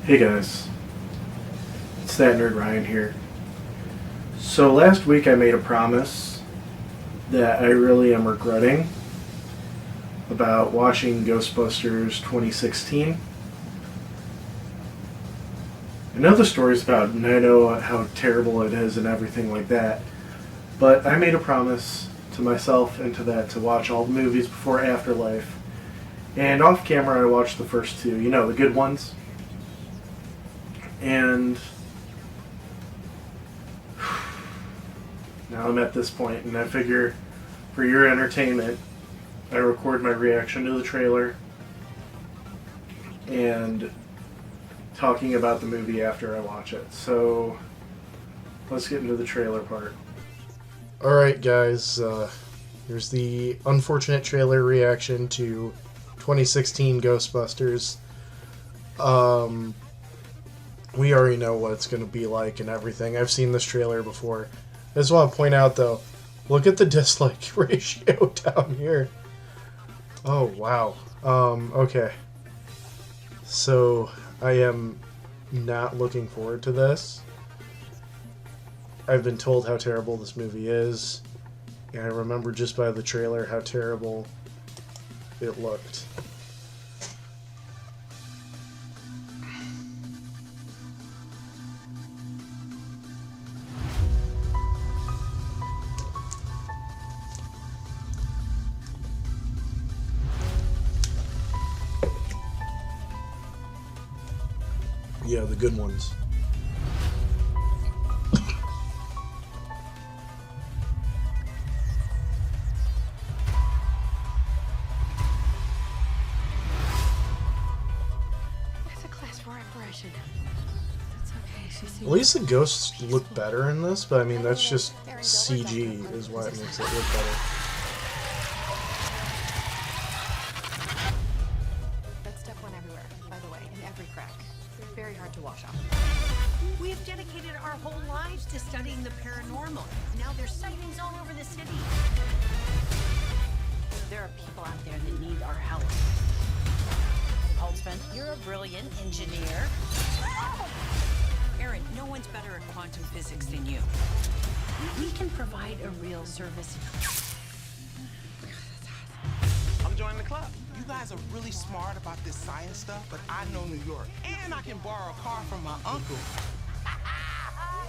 Hey guys, it's that nerd Ryan here. So last week I made a promise that I really am regretting about watching Ghostbusters 2016. I know the story's about, and I know how terrible it is and everything like that, but I made a promise to myself and to that to watch all the movies before Afterlife. And off camera I watched the first two, the good ones. And now I'm at this point, and I figure for your entertainment, I record my reaction to the trailer and talking about the movie after I watch it. So let's get into the trailer part. Alright guys, here's the unfortunate trailer reaction to 2016 Ghostbusters. We already know what it's going to be like and everything. I've seen this trailer before. I just want to point out, though, look at the dislike ratio down here. Oh, wow. Okay. So, I am not looking forward to this. I've been told how terrible this movie is. And I remember just by the trailer how terrible it looked. Yeah, the good ones. That's a class 4 apparition. That's okay. At least the ghosts look better in this, but I mean, that's just CG is why it makes it look better. That stuff went everywhere, by the way, in every crack. Very hard to wash off. We have dedicated our whole lives to studying the paranormal. Now there's sightings all over the city. There are people out there that need our help. Holtzman, you're a brilliant engineer. Aaron, no one's better at quantum physics than you. We can provide a real service. I'm joining the club. You guys are really smart about this science stuff, but I know New York. And I can borrow a car from my uncle.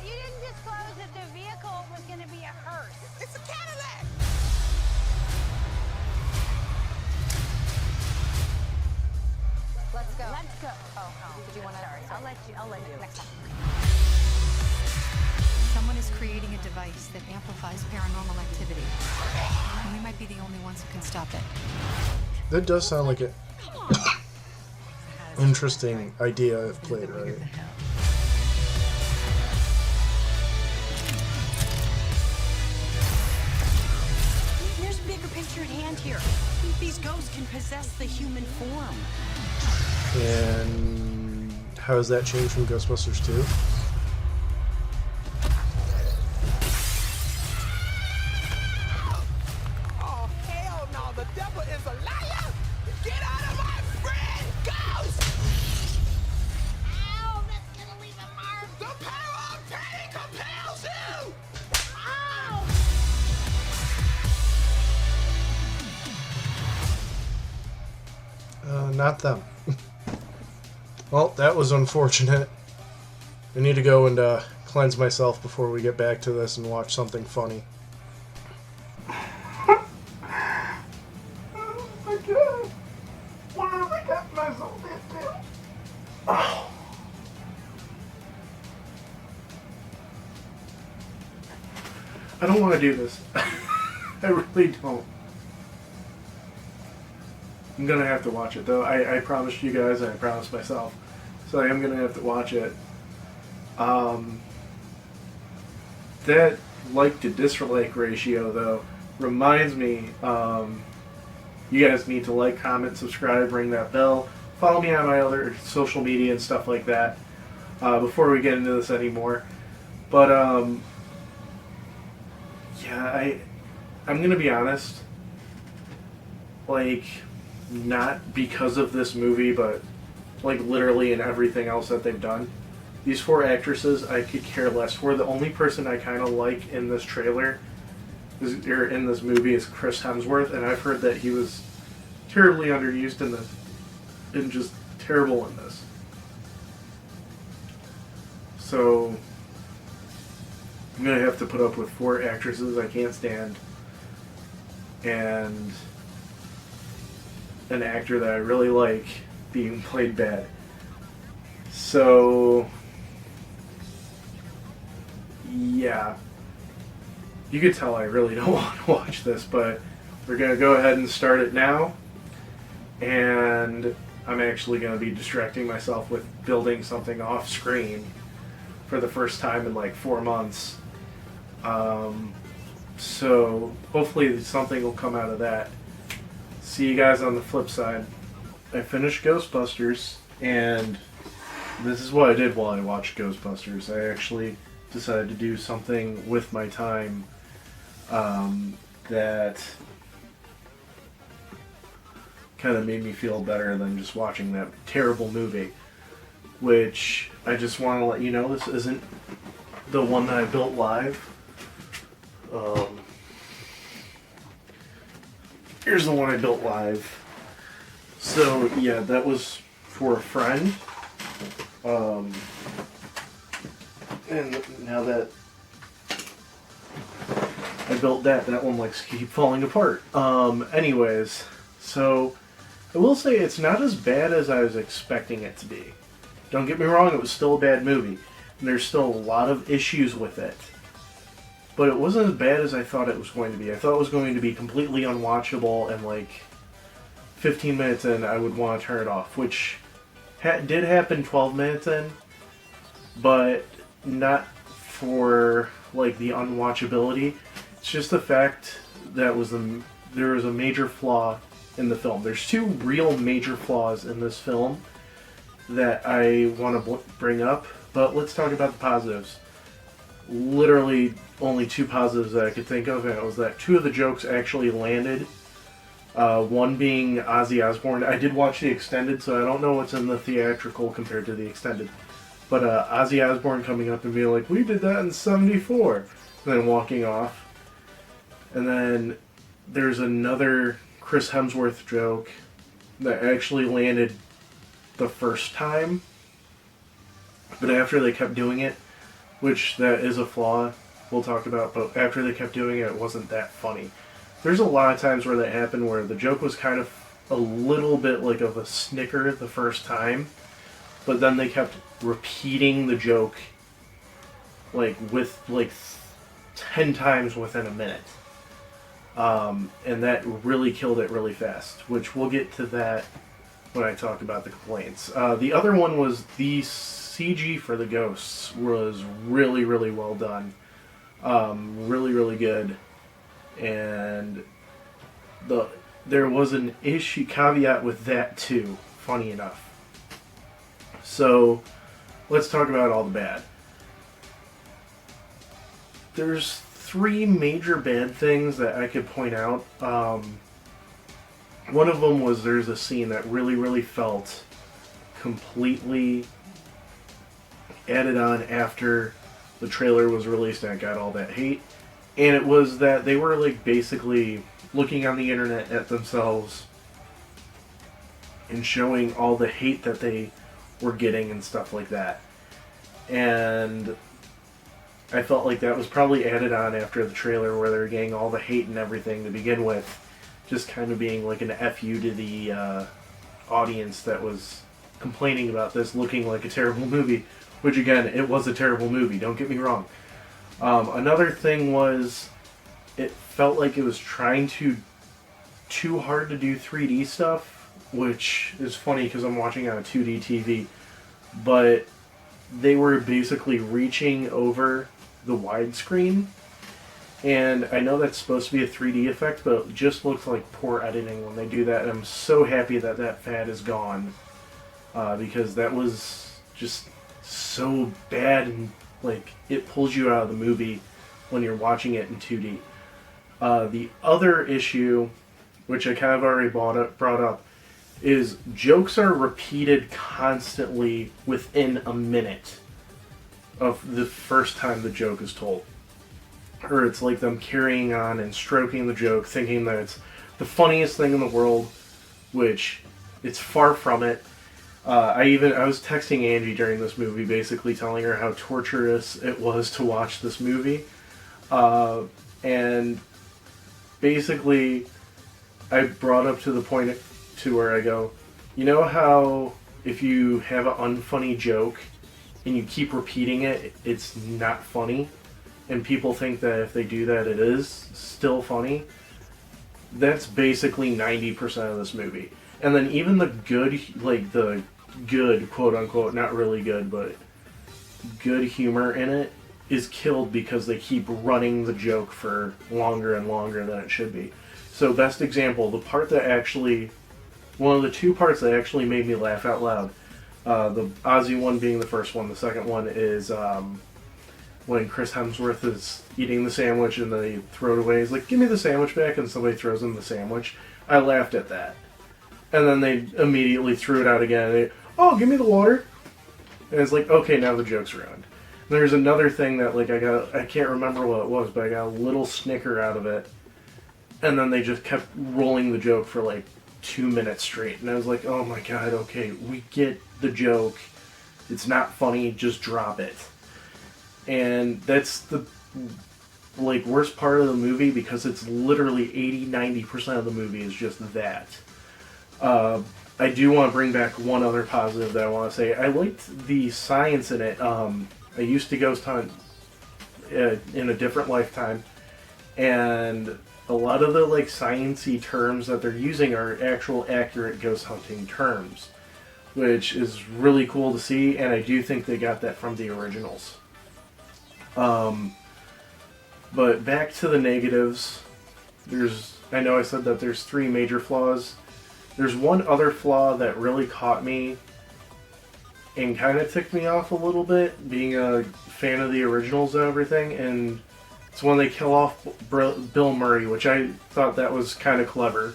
You didn't disclose that the vehicle was going to be a hearse. It's a Cadillac! Let's go. Let's go. Oh, did you want to? Sorry. I'll let you. Next time. Someone is creating a device that amplifies paranormal activity. And we might be the only ones who can stop it. That does sound like an interesting idea if played right. There's a bigger picture at hand here. These ghosts can possess the human form. And how does that change from Ghostbusters 2? Oh, hell no! The devil is a liar! Get out of my friend, Ghost! Ow, that's going to leave a mark. The power of pain compels you! Ow! Not them. Well, that was unfortunate. I need to go and cleanse myself before we get back to this and watch something funny. Oh my god! Wow, I got myself into. Oh. I don't want to do this. I really don't. I'm gonna have to watch it though. I promised you guys, and I promised myself, so I am gonna have to watch it. That like to dislike ratio though reminds me, you guys need to like, comment, subscribe, ring that bell, follow me on my other social media and stuff like that. Before we get into this anymore, but yeah, I'm gonna be honest. Like, not because of this movie, but like literally in everything else that they've done. These 4 actresses I could care less for. The only person I kind of like in this trailer or in this movie is Chris Hemsworth, and I've heard that he was terribly underused in this, and just terrible in this. So I'm gonna have to put up with 4 actresses I can't stand, and an actor that I really like being played bad. So yeah, you could tell I really don't want to watch this, but we're going to go ahead and start it now. And I'm actually going to be distracting myself with building something off screen for the first time in like 4 months. So hopefully something will come out of that. See you guys on the flip side. I finished Ghostbusters, and this is what I did while I watched Ghostbusters. I actually decided to do something with my time that kind of made me feel better than just watching that terrible movie. Which I just want to let you know, this isn't the one that I built live. Here's the one I built live. So yeah, that was for a friend. And now that I built that one likes to keep falling apart. Anyways, so I will say it's not as bad as I was expecting it to be. Don't get me wrong, it was still a bad movie. And there's still a lot of issues with it. But it wasn't as bad as I thought it was going to be. I thought it was going to be completely unwatchable, and like 15 minutes in I would want to turn it off, which did happen 12 minutes in, but not for like the unwatchability. It's just the fact that there was a major flaw in the film. There's 2 real major flaws in this film that I want to bring up, but let's talk about the positives. Literally only 2 positives that I could think of, and it was that 2 of the jokes actually landed. One being Ozzy Osbourne. I did watch the extended, so I don't know what's in the theatrical compared to the extended. But Ozzy Osbourne coming up and being like, "We did that in '74," and then walking off. And then there's another Chris Hemsworth joke that actually landed the first time, but after they kept doing it, which that is a flaw we'll talk about, but after they kept doing it, it wasn't that funny. There's a lot of times where that happened where the joke was kind of a little bit like of a snicker the first time, but then they kept repeating the joke like with like 10 times within a minute. And that really killed it really fast, which we'll get to that when I talk about the complaints. The other one was the CG for the ghosts was really, really well done. Really, really good. And there was an issue caveat with that too, funny enough. So let's talk about all the bad. There's 3 major bad things that I could point out. One of them was there's a scene that really, really felt completely added on after the trailer was released and it got all that hate. And it was that they were like basically looking on the internet at themselves and showing all the hate that they were getting and stuff like that. And I felt like that was probably added on after the trailer where they were getting all the hate and everything to begin with, just kind of being like an FU to the audience that was complaining about this looking like a terrible movie, which again, it was a terrible movie, don't get me wrong. Another thing was it felt like it was trying too hard to do 3D stuff, which is funny because I'm watching on a 2D TV, but they were basically reaching over the widescreen, and I know that's supposed to be a 3D effect, but it just looked like poor editing when they do that, and I'm so happy that that fad is gone, because that was just so bad, and like it pulls you out of the movie when you're watching it in 2D. The other issue, which I kind of already brought up, is jokes are repeated constantly within a minute of the first time the joke is told. Or it's like them carrying on and stroking the joke, thinking that it's the funniest thing in the world, which it's far from it. I was texting Angie during this movie, basically telling her how torturous it was to watch this movie. And basically, I brought up to the point to where I go, you know how if you have an unfunny joke and you keep repeating it, it's not funny, and people think that if they do that, it is still funny? That's basically 90% of this movie. And then even the good, quote unquote, not really good, but good humor in it is killed because they keep running the joke for longer and longer than it should be. So, best example, one of the two parts that actually made me laugh out loud, the Ozzy one being the first one, the second one is when Chris Hemsworth is eating the sandwich and they throw it away. He's like, give me the sandwich back, and somebody throws him the sandwich. I laughed at that. And then they immediately threw it out again. Oh, give me the water. And it's like, okay, now the joke's ruined. There's another thing that I can't remember what it was, but I got a little snicker out of it. And then they just kept rolling the joke for 2 minutes straight. And I was like, oh my god, okay, we get the joke. It's not funny, just drop it. And that's the worst part of the movie, because it's literally 80-90% of the movie is just that. I do want to bring back one other positive that I want to say. I liked the science in it. I used to ghost hunt in a different lifetime, and a lot of the science-y terms that they're using are actual accurate ghost hunting terms, which is really cool to see, and I do think they got that from the originals. But back to the negatives. I know I said that there's 3 major flaws. There's one other flaw that really caught me and kind of ticked me off a little bit, being a fan of the originals and everything, and it's when they kill off Bill Murray, which I thought that was kind of clever.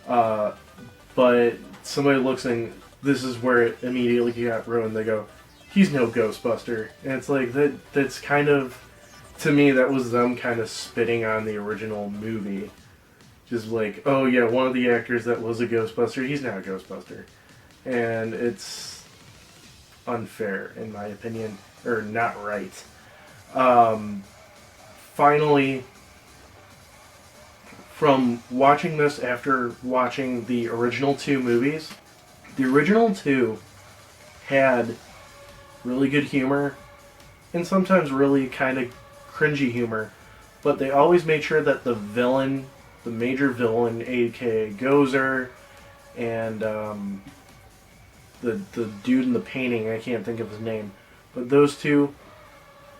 But somebody looks and this is where it immediately got ruined. They go, he's no Ghostbuster. And it's like, that's kind of, to me, that was them kind of spitting on the original movie. Just like, oh yeah, one of the actors that was a Ghostbuster, he's now a Ghostbuster. And it's unfair, in my opinion, or not right. Finally, from watching this after watching the original 2 movies, the original 2 had really good humor, and sometimes really kind of cringy humor, but they always made sure that the villain, the major villain, aka Gozer, and the dude in the painting, I can't think of his name, but those two,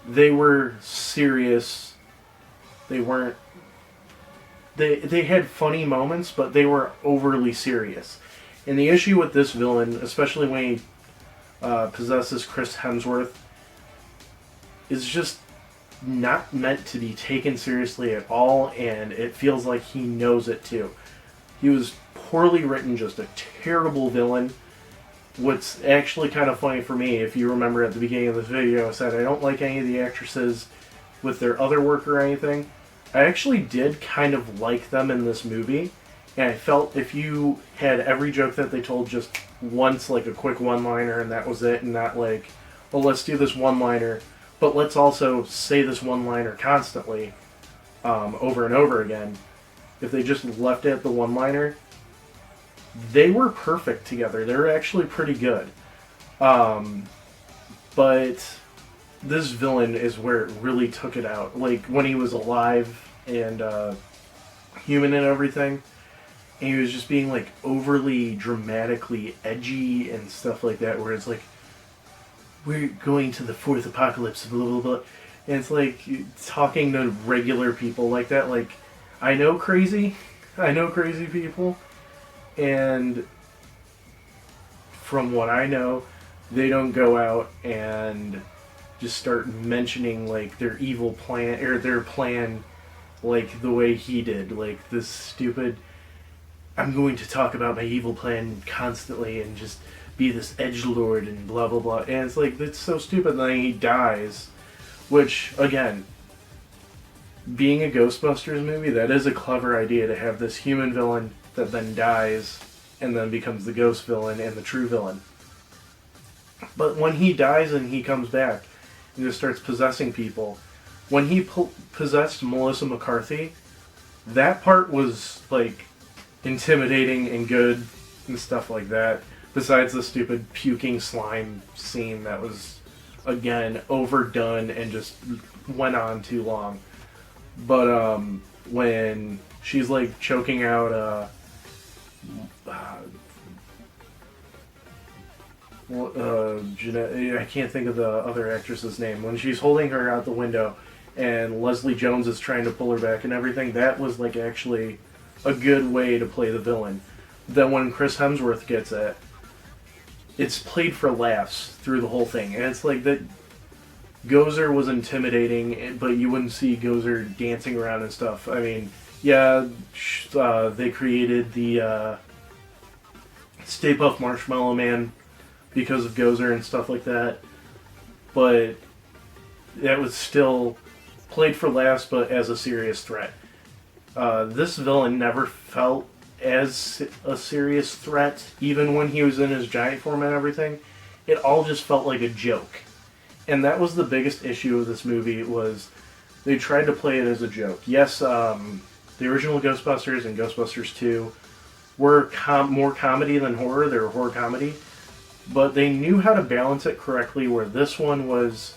they were serious. They weren't... They had funny moments, but they were overly serious. And the issue with this villain, especially when he possesses Chris Hemsworth, is just not meant to be taken seriously at all, and it feels like he knows it too. He was poorly written, just a terrible villain. What's actually kind of funny for me, if you remember at the beginning of this video, I said I don't like any of the actresses with their other work or anything. I actually did kind of like them in this movie, and I felt if you had every joke that they told just once, like a quick one-liner, and that was it, and not like, well, let's do this one-liner, but let's also say this one-liner constantly, over and over again. If they just left it at the one-liner, they were perfect together. They were actually pretty good. But this villain is where it really took it out. Like, when he was alive and human and everything, and he was just being, like, overly dramatically edgy and stuff like that, where it's like, we're going to the 4th apocalypse, blah, blah, blah. And it's like, talking to regular people like that, like, I know crazy people, and from what I know, they don't go out and just start mentioning, like, their evil plan, or their plan, like, the way he did. Like, this stupid... I'm going to talk about my evil plan constantly and just be this edgelord and blah blah blah. And it's like, that's so stupid. And then he dies, which again, being a Ghostbusters movie, that is a clever idea to have this human villain that then dies and then becomes the ghost villain and the true villain. But when he dies and he comes back and just starts possessing people, when he possessed Melissa McCarthy, that part was like intimidating and good and stuff like that. Besides the stupid puking slime scene that was, again, overdone and just went on too long. But when she's like choking out I can't think of the other actress's name. When she's holding her out the window and Leslie Jones is trying to pull her back and everything, that was like actually a good way to play the villain. Then when Chris Hemsworth gets it, it's played for laughs through the whole thing. And it's like that Gozer was intimidating, but you wouldn't see Gozer dancing around and stuff. I mean, yeah, they created the Stay Puft Marshmallow Man because of Gozer and stuff like that. But that was still played for laughs, but as a serious threat. This villain never felt as a serious threat, even when he was in his giant form and everything. It all just felt like a joke. And that was the biggest issue of this movie, was they tried to play it as a joke. Yes, the original Ghostbusters and Ghostbusters 2 were more comedy than horror. They were horror comedy. But they knew how to balance it correctly, where this one was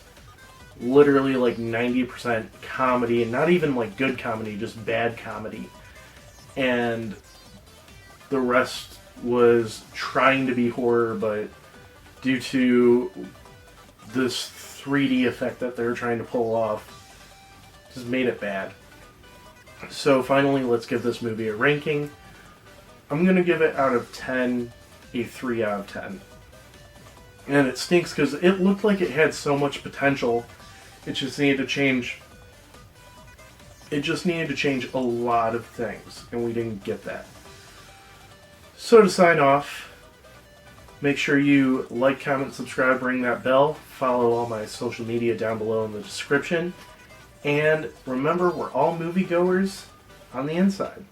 literally like 90% comedy, and not even like good comedy, just bad comedy. And the rest was trying to be horror, but due to this 3D effect that they were trying to pull off, just made it bad. So finally, let's give this movie a ranking. I'm going to give it out of 10, a 3 out of 10. And it stinks because it looked like it had so much potential. It just needed to change. It just needed to change a lot of things, and we didn't get that. So to sign off, make sure you like, comment, subscribe, ring that bell, follow all my social media down below in the description, and remember, we're all moviegoers on the inside.